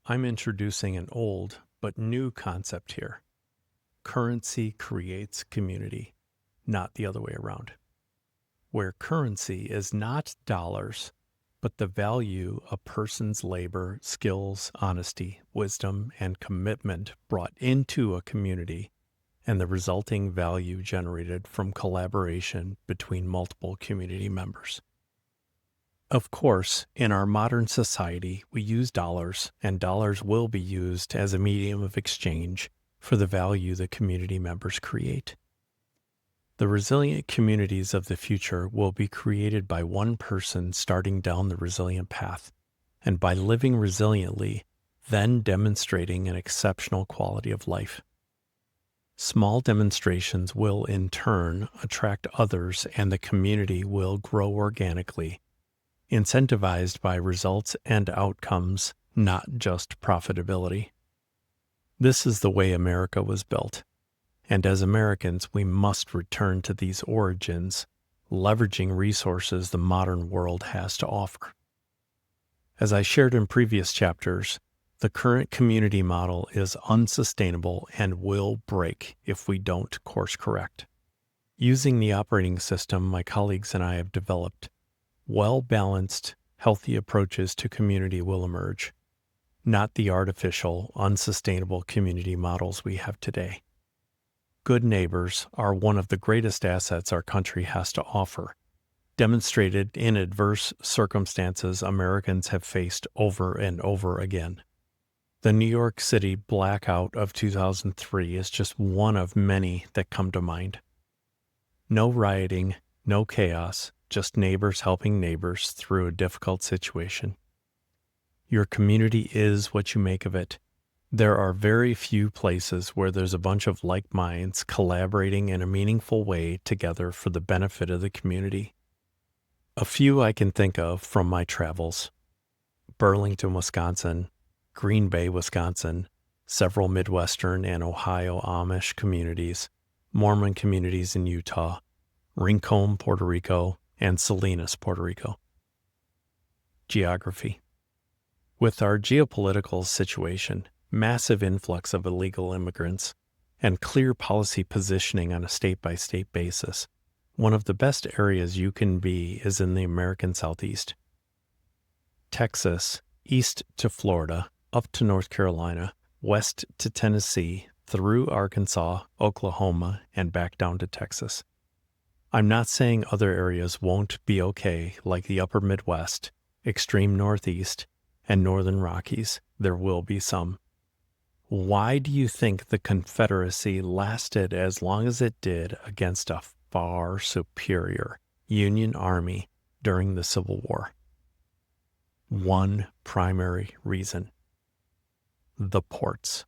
I'm introducing an old but new concept here. Currency creates community, not the other way around. Where currency is not dollars, but the value a person's labor, skills, honesty, wisdom, and commitment brought into a community, and the resulting value generated from collaboration between multiple community members. Of course, in our modern society, we use dollars, and dollars will be used as a medium of exchange for the value the community members create. The resilient communities of the future will be created by one person starting down the resilient path, and by living resiliently, then demonstrating an exceptional quality of life. Small demonstrations will in turn attract others, and the community will grow organically, incentivized by results and outcomes, not just profitability. This is the way America was built, and as Americans, we must return to these origins, leveraging resources the modern world has to offer. As I shared in previous chapters, the current community model is unsustainable and will break if we don't course correct. Using the operating system my colleagues and I have developed, well-balanced, healthy approaches to community will emerge, not the artificial, unsustainable community models we have today. Good neighbors are one of the greatest assets our country has to offer, demonstrated in adverse circumstances Americans have faced over and over again. The New York City blackout of 2003 is just one of many that come to mind. No rioting, no chaos, just neighbors helping neighbors through a difficult situation. Your community is what you make of it. There are very few places where there's a bunch of like minds collaborating in a meaningful way together for the benefit of the community. A few I can think of from my travels: Burlington, Wisconsin, Green Bay, Wisconsin, several Midwestern and Ohio Amish communities, Mormon communities in Utah, Rincon, Puerto Rico, and Salinas, Puerto Rico. Geography. With our geopolitical situation, massive influx of illegal immigrants, and clear policy positioning on a state-by-state basis, one of the best areas you can be is in the American Southeast. Texas, east to Florida, up to North Carolina, west to Tennessee, through Arkansas, Oklahoma, and back down to Texas. I'm not saying other areas won't be okay, like the upper Midwest, extreme Northeast, and Northern Rockies. There will be some. Why do you think the Confederacy lasted as long as it did against a far superior Union Army during the Civil War? One primary reason: the ports.